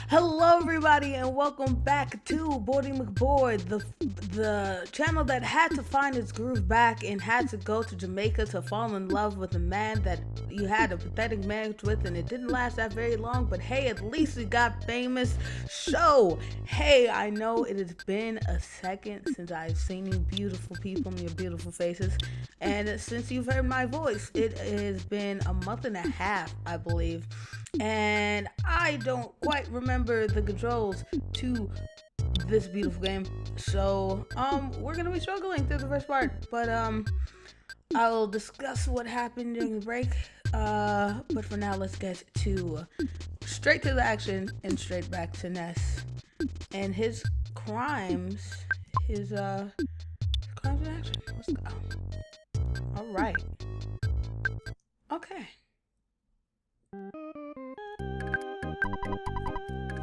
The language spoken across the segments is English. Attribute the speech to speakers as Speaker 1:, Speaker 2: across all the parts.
Speaker 1: Hello everybody and welcome back to boredymcbored, the channel that had to find its groove back and had to go to Jamaica to fall in love with a man that you had a pathetic marriage with, and it didn't last that very long, but hey, at least we got famous. So hey, I know it has been a second since I've seen you beautiful people and your beautiful faces, and since you've heard my voice, it has been a month and a half, I believe, and I don't quite remember the controls to this beautiful game, so we're gonna be struggling through the first part, but I'll discuss what happened during the break, but for now let's get to straight to the action and straight back to Ness and his crimes in action. Let's go. All right.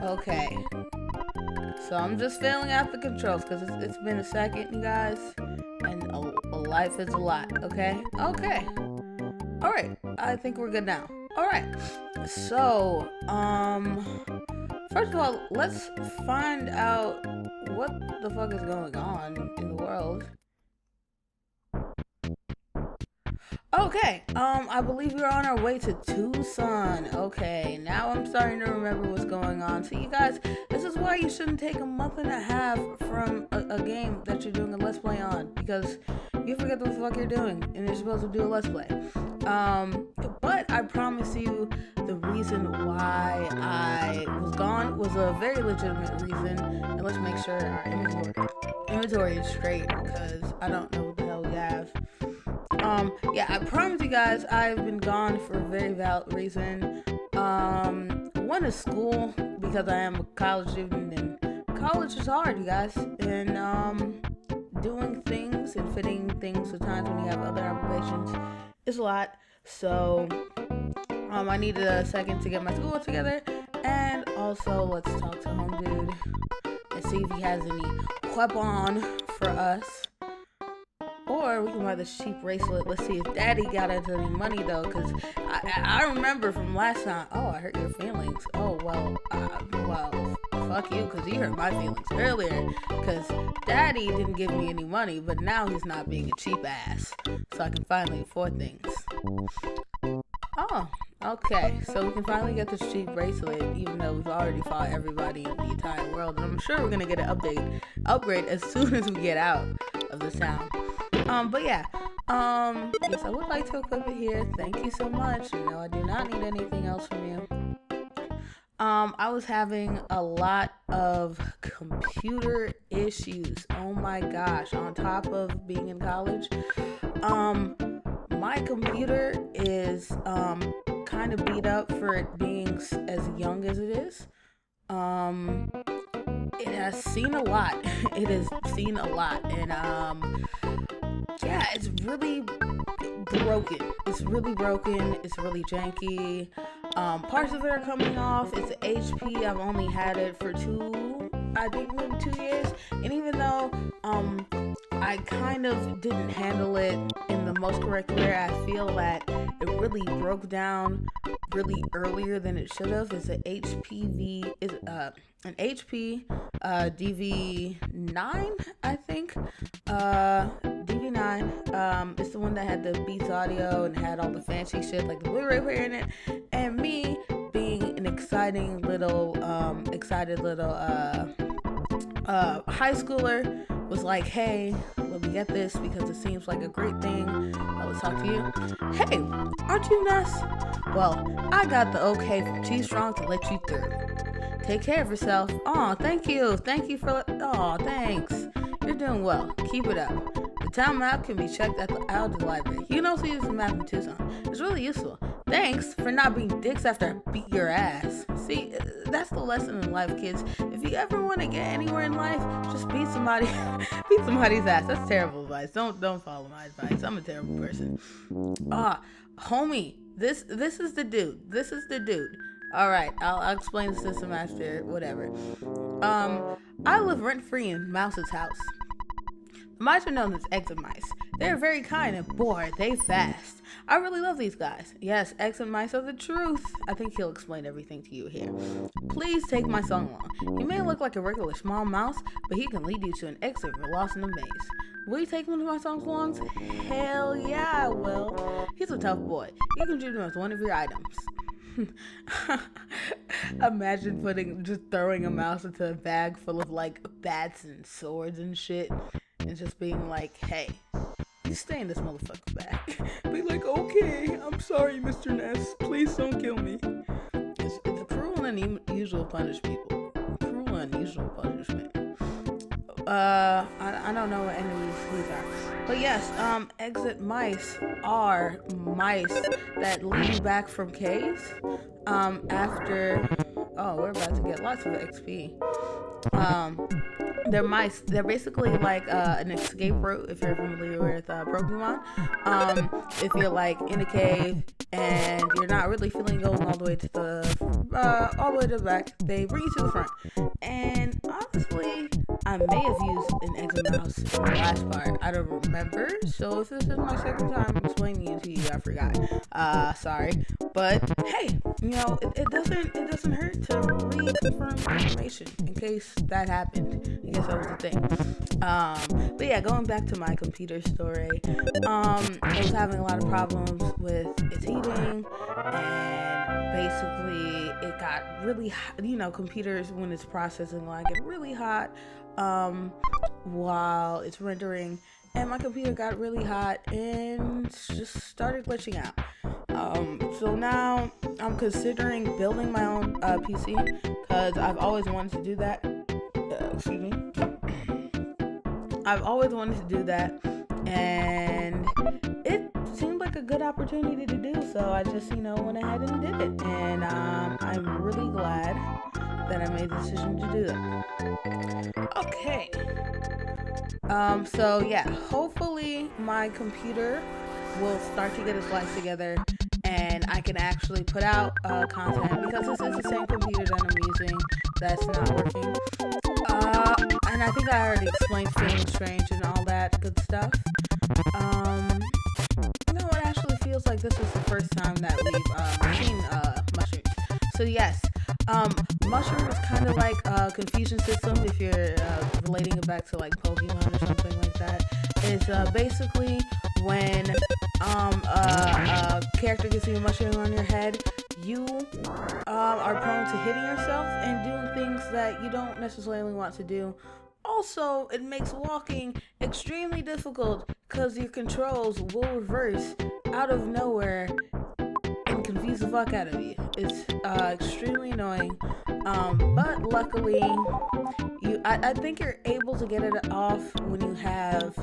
Speaker 1: Okay, so I'm just filling out the controls because it's been a second, you guys, and a life is a lot. Okay, all right, I think we're good now. All right, so first of all, let's find out what the fuck is going on in the world. Okay, I believe we're on our way to Twoson. Okay, now I'm starting to remember what's going on. So you guys, this is why you shouldn't take a month and a half from a game that you're doing a Let's Play on, because you forget what the fuck you're doing, and you're supposed to do a Let's Play. But I promise you, the reason why I was gone was a very legitimate reason, and let's make sure our inventory is straight, because I don't know what the hell we have. Yeah, I promise you guys, I've been gone for a very valid reason. One is school, because I am a college student, and college is hard, you guys, and doing things and fitting things at times when you have other obligations is a lot. So I needed a second to get my school together, and also let's talk to home dude and see if he has any weapon for us. Or we can buy this cheap bracelet. Let's see if daddy got into any money though, because I remember from last time. Oh, I hurt your feelings. Oh, well, fuck you, because you hurt my feelings earlier, because daddy didn't give me any money, but now he's not being a cheap ass, so I can finally afford things. Oh, okay, so we can finally get this cheap bracelet, even though we've already fought everybody in the entire world, and I'm sure we're gonna get an upgrade as soon as we get out of this town. But yeah, yes, I would like to equip it here. Thank you so much. No, I do not need anything else from you. I was having a lot of computer issues. Oh my gosh, on top of being in college. My computer is, kind of beat up for it being as young as it is. It has seen a lot. It has seen a lot, and, yeah, it's really broken. It's really broken. It's really janky. Parts of it are coming off. It's HP. I've only had it for maybe 2 years. And even though I kind of didn't handle it in the most correct way, I feel that it really broke down really earlier than it should have. It's an HP DV9, I think. DV9. It's the one that had the Beats audio and had all the fancy shit like the Blu-ray player in it. And me being an excited little high schooler was like, hey, let me get this because it seems like a great thing. I will talk to you. Hey, aren't you Ness? Well, I got the okay from T-Strong to let you through. Take care of yourself. Aw, thank you. Thank you for, aw, thanks. You're doing well. Keep it up. The town map can be checked at the Aldi library. You can also use the map in Twoson. It's really useful. Thanks for not being dicks after I beat your ass. See, that's the lesson in life, kids. If you ever want to get anywhere in life, just beat somebody's ass. That's terrible advice. Don't follow my advice. I'm a terrible person. Homie, this is the dude. This is the dude. All right, I'll explain the system after whatever. I live rent-free in Mouse's house. The mice are known as eggs of mice. They are very kind and boy, are they fast. I really love these guys. Yes, X and mice are the truth. I think he'll explain everything to you here. Please take my song along. He may look like a regular small mouse, but he can lead you to an exit if you're lost in the maze. Will you take one of my songs along? Hell yeah, I will. He's a tough boy. You can treat him as one of your items. Imagine just throwing a mouse into a bag full of like bats and swords and shit, and just being like, "Hey, you stay in this motherfucker bag." Be like, "Okay, I'm sorry, Mr. Ness. Please don't kill me." It's cruel and unusual people. Cruel and unusual punishment. I don't know what any of these are. But yes, exit mice are mice that lead you back from caves. After, we're about to get lots of XP. They're mice. They're basically like an escape route if you're familiar with Pokemon. If you're like in a cave and you're not really feeling going all the way to the back, they bring you to the front. And honestly, I may have used an exit mouse in the last part. I don't remember. So if this is my second time explaining it to you, I forgot. Sorry. But hey, it doesn't hurt to reconfirm information in case that happened. I guess that was the thing. But yeah, going back to my computer story, it was having a lot of problems with its heating, and basically it got really hot. Computers, when it's processing, get really hot while it's rendering, and my computer got really hot and just started glitching out. So now I'm considering building my own PC because I've always wanted to do that. Excuse me. I've always wanted to do that, and it seemed like a good opportunity to do so. I just, went ahead and did it, and I'm really glad that I made the decision to do that. Okay. So yeah, hopefully my computer will start to get its life together and I can actually put out content, because this is the same computer that I'm using that's not working. And I think I already explained feeling strange and all that good stuff. It actually feels like this is the first time that we've seen mushrooms. So yes, mushroom is kind of like a confusion system if you're relating it back to like Pokemon or something like that. It's basically when a character gets you a mushroom on your head, you are prone to hitting yourself and doing things that you don't necessarily want to do. Also, it makes walking extremely difficult because your controls will reverse out of nowhere and confuse the fuck out of you. It's extremely annoying, but luckily, I think you're able to get it off when you have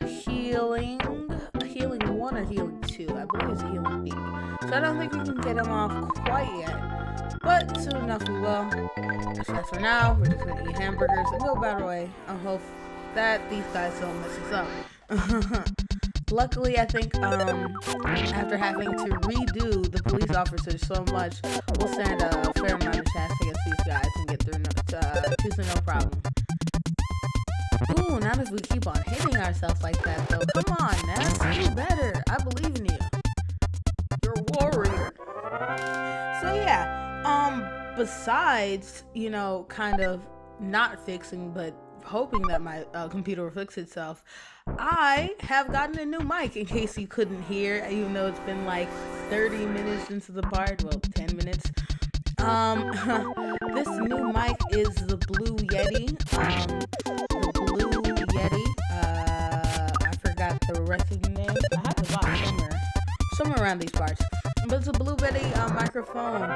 Speaker 1: healing 1 or healing 2. I believe it's healing B. So I don't think we can get them off quite yet, but soon enough we will. As for now, we're just gonna eat hamburgers and go about our way and hope that these guys don't mess us up. Luckily, I think after having to redo the police officers so much, we'll stand a fair amount of chance against these guys and get through Twoson no problem. Ooh, not if we keep on hitting ourselves like that, though. Come on, Ness, do better. I believe in you. You're a warrior. So yeah, besides, kind of not fixing, but hoping that my computer will fix itself, I have gotten a new mic, in case you couldn't hear, even though it's been like 30 minutes into the part, 10 minutes. This new mic is the Blue Yeti. I forgot the rest of the name. I have the box somewhere around these parts. But it's a Blue Yeti microphone.